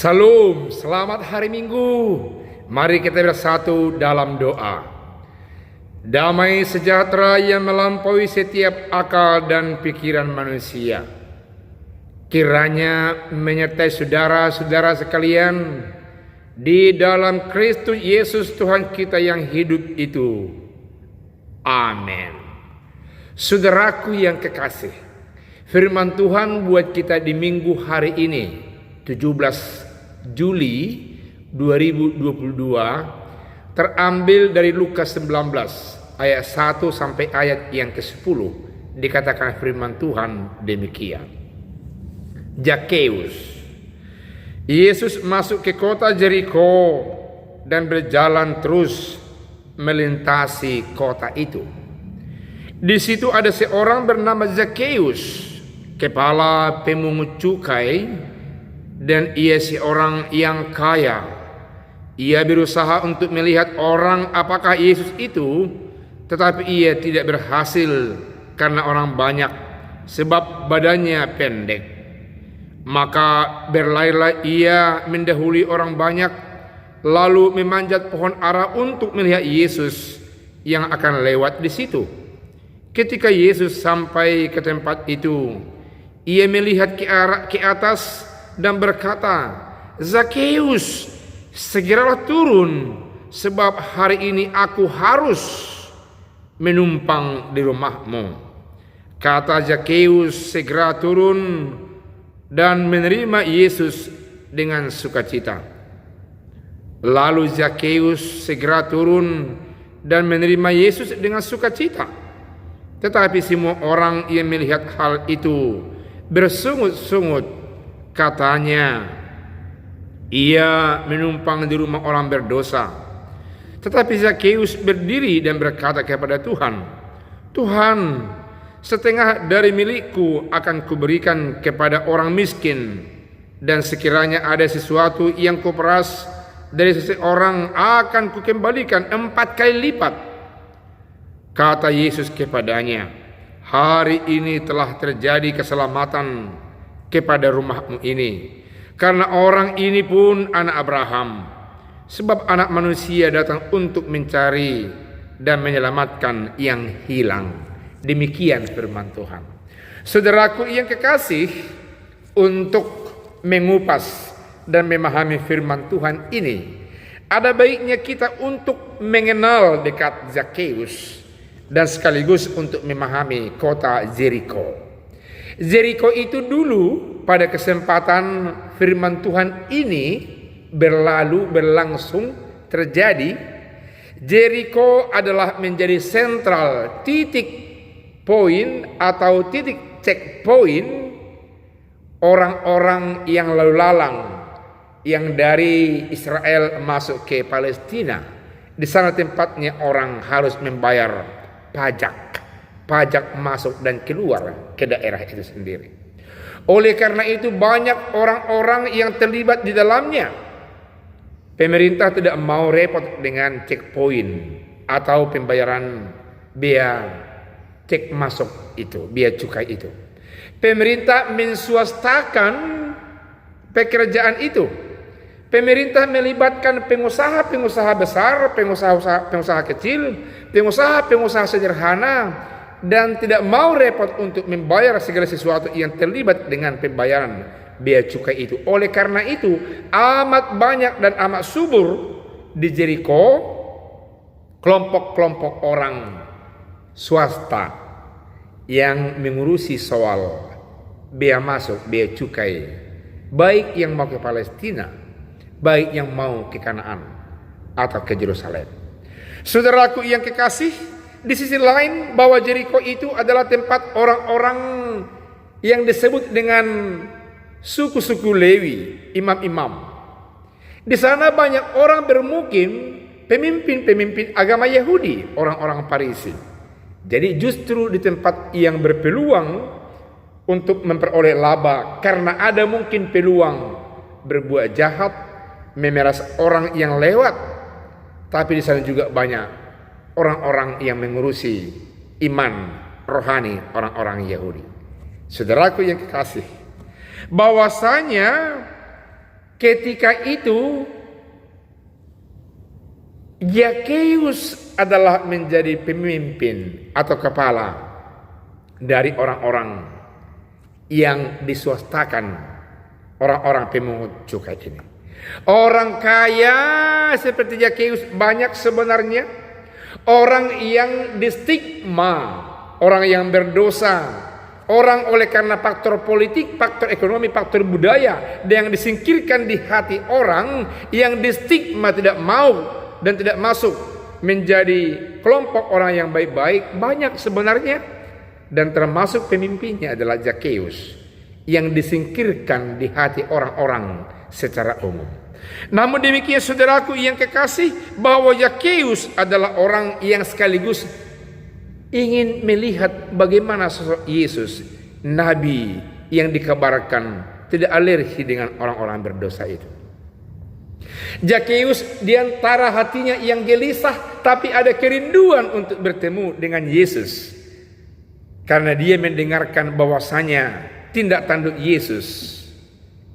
Salam, selamat hari Minggu. Mari kita bersatu dalam doa. Damai sejahtera yang melampaui setiap akal dan pikiran manusia, kiranya menyertai saudara-saudara sekalian di dalam Kristus Yesus Tuhan kita yang hidup itu. Amin. Saudaraku yang kekasih, firman Tuhan buat kita di minggu hari ini 17 Juli 2022 terambil dari Lukas 19 ayat 1 sampai ayat yang ke-10. Dikatakan firman Tuhan demikian. Zakheus. Yesus masuk ke kota Jeriko dan berjalan terus melintasi kota itu. Di situ ada seorang bernama Zakheus, kepala pemungut cukai, dan ia seorang yang kaya. Ia berusaha untuk melihat orang apakah Yesus itu, tetapi ia tidak berhasil karena orang banyak, sebab badannya pendek. Maka berlari-lari ia mendahului orang banyak, lalu memanjat pohon ara untuk melihat Yesus yang akan lewat di situ. Ketika Yesus sampai ke tempat itu, ia melihat ke atas dan berkata, "Zakheus, segeralah turun, sebab hari ini aku harus menumpang di rumahmu." Kata Zakheus segera turun dan menerima Yesus dengan sukacita. Lalu Zakheus segera turun dan menerima Yesus dengan sukacita. Tetapi semua orang yang melihat hal itu bersungut-sungut. Katanya, ia menumpang di rumah orang berdosa. Tetapi Zakheus berdiri dan berkata kepada Tuhan, "Tuhan, setengah dari milikku akan kuberikan kepada orang miskin, dan sekiranya ada sesuatu yang kuperas dari seseorang akan kukembalikan 4 kali lipat." Kata Yesus kepadanya, "Hari ini telah terjadi keselamatan kepada rumahmu ini, karena orang ini pun anak Abraham, sebab anak manusia datang untuk mencari dan menyelamatkan yang hilang." Demikian firman Tuhan. Saudaraku yang kekasih, untuk mengupas dan memahami firman Tuhan ini, ada baiknya kita untuk mengenal dekat Zakheus dan sekaligus untuk memahami kota Jeriko. Jeriko itu dulu pada kesempatan firman Tuhan ini berlangsung terjadi. Jeriko adalah menjadi sentral, titik poin atau titik checkpoint orang-orang yang lalu lalang yang dari Israel masuk ke Palestina. Di sana tempatnya orang harus membayar pajak masuk dan keluar ke daerah itu sendiri. Oleh karena itu banyak orang-orang yang terlibat di dalamnya. Pemerintah tidak mau repot dengan checkpoint atau pembayaran biaya cek masuk itu, biaya cukai itu. Pemerintah menswastakan pekerjaan itu. Pemerintah melibatkan pengusaha-pengusaha besar, pengusaha kecil, pengusaha sederhana, dan tidak mau repot untuk membayar segala sesuatu yang terlibat dengan pembayaran biaya cukai itu. Oleh karena itu amat banyak dan amat subur di Jeriko kelompok-kelompok orang swasta yang mengurusi soal biaya masuk, biaya cukai, baik yang mau ke Palestina, baik yang mau ke Kanaan atau ke Yerusalem. Saudaraku yang kekasih, di sisi lain bahwa Jeriko itu adalah tempat orang-orang yang disebut dengan suku-suku Lewi, imam-imam. Di sana banyak orang bermukim, pemimpin-pemimpin agama Yahudi, orang-orang Farisi. Jadi justru di tempat yang berpeluang untuk memperoleh laba, karena ada mungkin peluang berbuat jahat, memeras orang yang lewat. Tapi di sana juga banyak orang-orang yang mengurusi iman rohani orang-orang Yahudi. Saudaraku yang kekasih, bahwasanya Ketika itu Zakheus adalah menjadi pemimpin atau kepala dari orang-orang yang diswastakan, orang-orang pemungut cukai ini. Orang kaya seperti Zakheus banyak sebenarnya. Orang yang distigma, orang yang berdosa, orang oleh karena faktor politik, faktor ekonomi, faktor budaya yang disingkirkan di hati orang, yang distigma tidak mau dan tidak masuk menjadi kelompok orang yang baik-baik, banyak sebenarnya. Dan termasuk pemimpinnya adalah Zakheus yang disingkirkan di hati orang-orang secara umum. Namun demikian saudaraku yang kekasih, bahwa Zakheus adalah orang yang sekaligus ingin melihat bagaimana sosok Yesus, Nabi yang dikabarkan tidak alergi dengan orang-orang berdosa itu. Zakheus diantara hatinya yang gelisah, tapi ada kerinduan untuk bertemu dengan Yesus. Karena dia mendengarkan bahwasanya tindak tanduk Yesus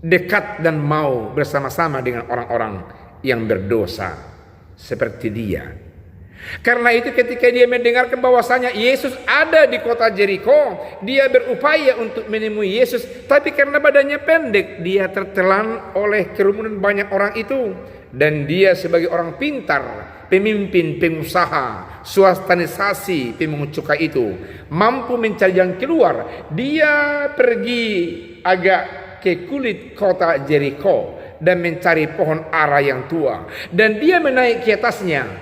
dekat dan mau bersama-sama dengan orang-orang yang berdosa seperti dia. Karena itu ketika dia mendengarkan bahwasanya Yesus ada di kota Jeriko, dia berupaya untuk menemui Yesus, tapi karena badannya pendek, dia tertelan oleh kerumunan banyak orang itu. Dan dia sebagai orang pintar, pemimpin, pengusaha, swastanisasi, pemungut cukai itu, mampu mencari jalan keluar. Dia pergi agak ke kulit kota Jeriko dan mencari pohon ara yang tua, dan dia menaiki atasnya.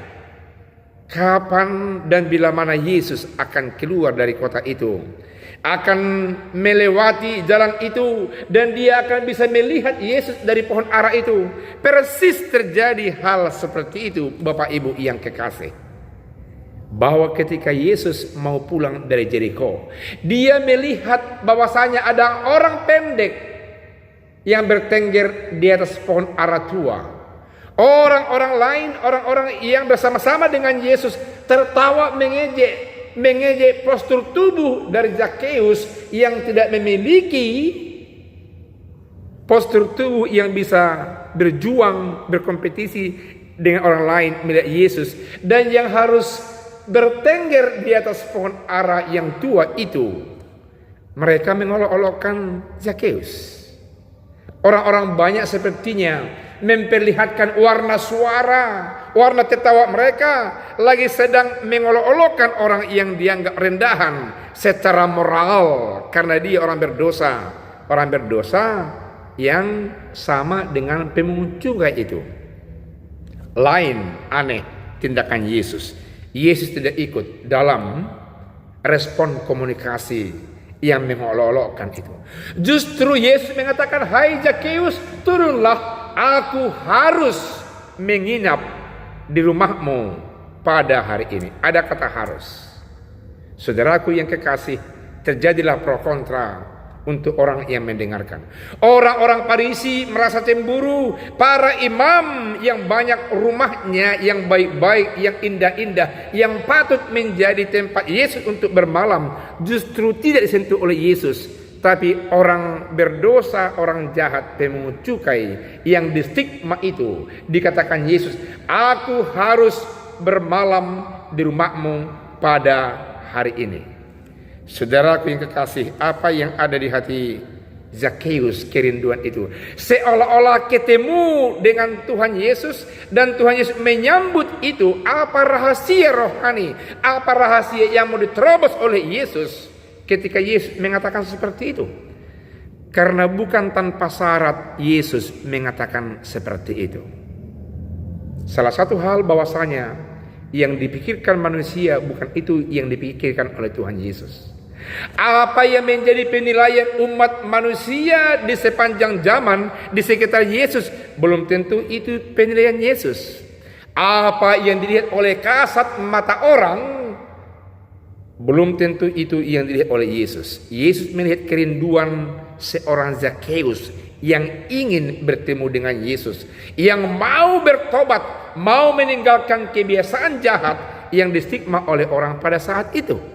Kapan dan bila mana Yesus akan keluar dari kota itu, akan melewati jalan itu, dan dia akan bisa melihat Yesus dari pohon ara itu. Persis terjadi hal seperti itu, Bapak Ibu yang kekasih, bahwa ketika Yesus mau pulang dari Jeriko, dia melihat bahwasanya ada orang pendek yang bertengger di atas pohon ara tua. Orang-orang lain, orang-orang yang bersama-sama dengan Yesus tertawa mengejek postur tubuh dari Zakheus yang tidak memiliki postur tubuh yang bisa berjuang, berkompetisi dengan orang lain milik Yesus, dan yang harus bertengger di atas pohon ara yang tua itu. Mereka mengolok-olokkan Zakheus. Orang-orang banyak sepertinya memperlihatkan warna suara, warna tertawa mereka, lagi sedang mengolok-olokkan orang yang dianggap rendahan secara moral karena dia orang berdosa. Orang berdosa yang sama dengan pemungut cukai itu. Lain aneh tindakan Yesus. Yesus tidak ikut dalam respon komunikasi yang mengolok-olokkan itu. Justru Yesus mengatakan, "Hai Zakheus, turunlah, aku harus menginap di rumahmu pada hari ini." Ada kata harus. Saudaraku yang kekasih, terjadilah pro kontra untuk orang yang mendengarkan. Orang-orang Farisi merasa cemburu. Para imam yang banyak rumahnya, yang baik-baik, yang indah-indah, yang patut menjadi tempat Yesus untuk bermalam, justru tidak disentuh oleh Yesus. Tapi orang berdosa, orang jahat, pemungut cukai yang distigma itu, dikatakan Yesus, "Aku harus bermalam di rumahmu pada hari ini." Saudaraku yang kekasih, apa yang ada di hati Zakheus, kerinduan itu, seolah-olah ketemu dengan Tuhan Yesus, dan Tuhan Yesus menyambut itu. Apa rahasia rohani, apa rahasia yang mau diterobos oleh Yesus ketika Yesus mengatakan seperti itu? Karena bukan tanpa syarat Yesus mengatakan seperti itu. Salah satu hal bahwasanya yang dipikirkan manusia bukan itu yang dipikirkan oleh Tuhan Yesus. Apa yang menjadi penilaian umat manusia di sepanjang zaman di sekitar Yesus belum tentu itu penilaian Yesus. Apa yang dilihat oleh kasat mata orang belum tentu itu yang dilihat oleh Yesus. Yesus melihat kerinduan seorang Zakheus yang ingin bertemu dengan Yesus, yang mau bertobat, mau meninggalkan kebiasaan jahat yang distigma oleh orang pada saat itu.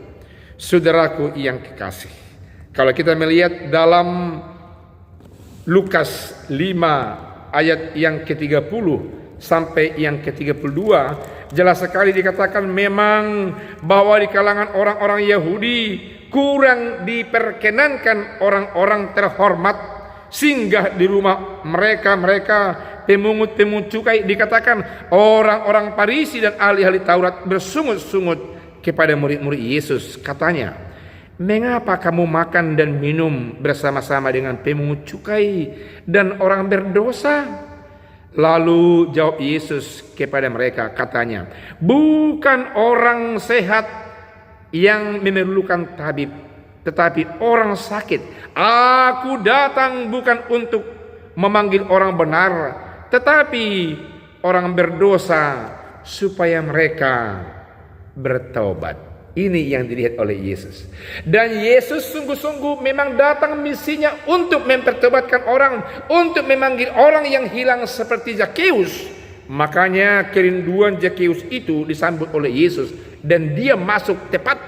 Saudaraku yang kekasih, kalau kita melihat dalam Lukas 5 ayat yang ke-30 sampai yang ke-32 jelas sekali dikatakan memang bahwa di kalangan orang-orang Yahudi kurang diperkenankan orang-orang terhormat singgah di rumah mereka pemungut-pemungut cukai. Dikatakan orang-orang Farisi dan ahli-ahli Taurat bersungut-sungut kepada murid-murid Yesus. Katanya, mengapa kamu makan dan minum bersama-sama dengan pemungut cukai dan orang berdosa? Lalu jawab Yesus kepada mereka, katanya, bukan orang sehat yang memerlukan tabib, tetapi orang sakit. Aku datang bukan untuk memanggil orang benar, tetapi orang berdosa supaya mereka bertobat. Ini yang dilihat oleh Yesus. Dan Yesus sungguh-sungguh memang datang misinya untuk mempertobatkan orang, untuk memanggil orang yang hilang seperti Zakheus. Makanya kerinduan Zakheus itu disambut oleh Yesus, dan dia masuk tepat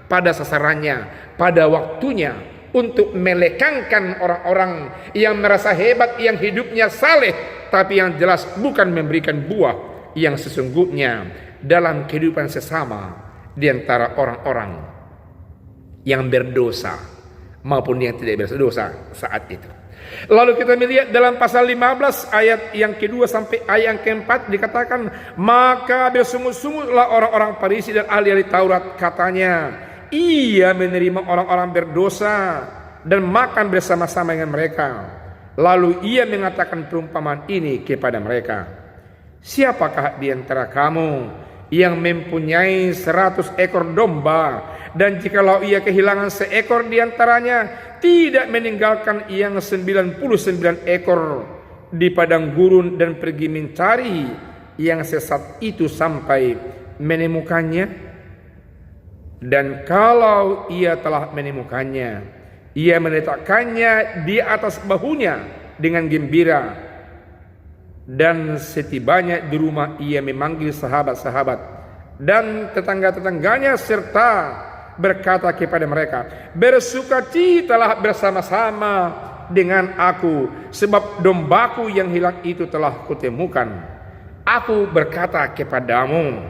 pada sasarannya, pada waktunya, untuk melekangkan orang-orang yang merasa hebat, yang hidupnya saleh, tapi yang jelas bukan memberikan buah yang sesungguhnya dalam kehidupan sesama di antara orang-orang yang berdosa maupun yang tidak berdosa saat itu. Lalu kita melihat dalam pasal 15 ayat yang kedua sampai ayat yang keempat dikatakan, maka bersungut-sungutlah orang-orang Farisi dan ahli-ahli Taurat, katanya, ia menerima orang-orang berdosa dan makan bersama-sama dengan mereka. Lalu ia mengatakan perumpamaan ini kepada mereka, siapakah di antara kamu yang mempunyai 100 ekor domba, dan jikalau ia kehilangan seekor di antaranya, tidak meninggalkan yang 99 ekor di padang gurun dan pergi mencari yang sesat itu sampai menemukannya? Dan kalau ia telah menemukannya, ia meletakkannya di atas bahunya dengan gembira. Dan setibanya di rumah ia memanggil sahabat-sahabat dan tetangga-tetangganya serta berkata kepada mereka, bersukacitalah bersama-sama dengan aku, sebab dombaku yang hilang itu telah kutemukan. Aku berkata kepadamu,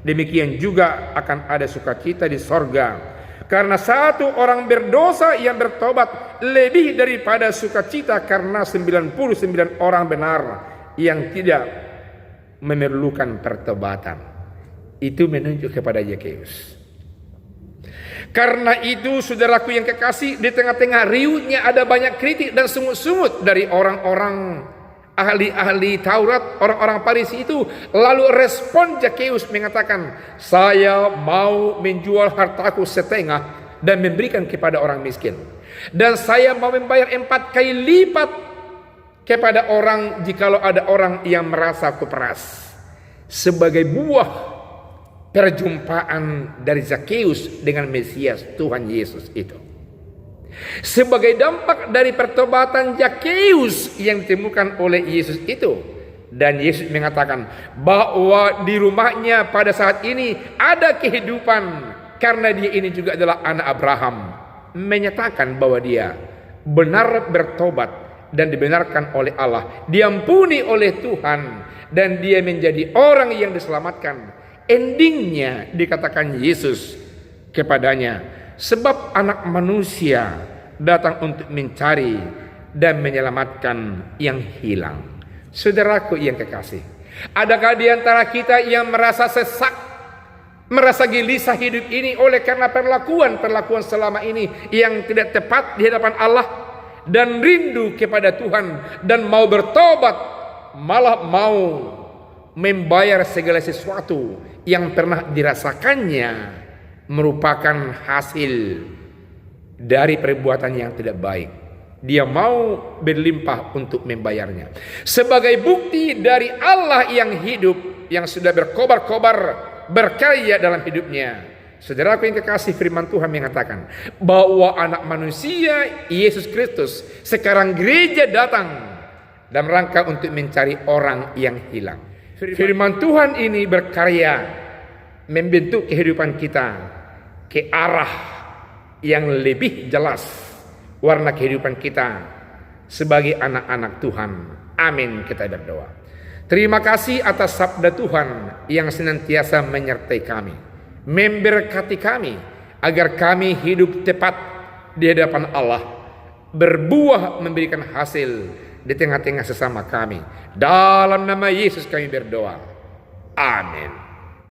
demikian juga akan ada sukacita di sorga, karena satu orang berdosa yang bertobat lebih daripada sukacita karena 99 orang benar yang tidak memerlukan pertobatan. Itu menunjuk kepada Zakheus. Karena itu saudaraku yang kekasih, di tengah-tengah riuhnya ada banyak kritik dan sungut-sungut dari orang-orang ahli-ahli Taurat, orang-orang Farisi itu. Lalu respon Zakheus mengatakan, saya mau menjual hartaku setengah dan memberikan kepada orang miskin, dan saya mau membayar 4 kali lipat kepada orang jikalau ada orang yang merasa kuperas. Sebagai buah perjumpaan dari Zakheus dengan Mesias Tuhan Yesus itu, sebagai dampak dari pertobatan Zakheus yang ditemukan oleh Yesus itu. Dan Yesus mengatakan bahwa di rumahnya pada saat ini ada kehidupan, karena dia ini juga adalah anak Abraham. Menyatakan bahwa dia benar bertobat dan dibenarkan oleh Allah, diampuni oleh Tuhan, dan dia menjadi orang yang diselamatkan. Endingnya dikatakan Yesus kepadanya, sebab anak manusia datang untuk mencari dan menyelamatkan yang hilang. Saudaraku yang kekasih, adakah di antara kita yang merasa sesak, merasa gelisah hidup ini oleh karena perlakuan selama ini yang tidak tepat di hadapan Allah, dan rindu kepada Tuhan dan mau bertobat, malah mau membayar segala sesuatu yang pernah dirasakannya merupakan hasil dari perbuatan yang tidak baik? Dia mau berlimpah untuk membayarnya sebagai bukti dari Allah yang hidup, yang sudah berkobar-kobar berkarya dalam hidupnya. Saudaraku yang kekasih, firman Tuhan mengatakan bahwa anak manusia Yesus Kristus, sekarang gereja datang dalam rangka untuk mencari orang yang hilang. Firman Tuhan ini berkarya membentuk kehidupan kita ke arah yang lebih jelas warna kehidupan kita sebagai anak-anak Tuhan, Amin. Kita berdoa. Terima kasih atas sabda Tuhan yang senantiasa menyertai kami, memberkati kami agar kami hidup tepat di hadapan Allah, berbuah memberikan hasil di tengah-tengah sesama kami. Dalam nama Yesus kami berdoa. Amin.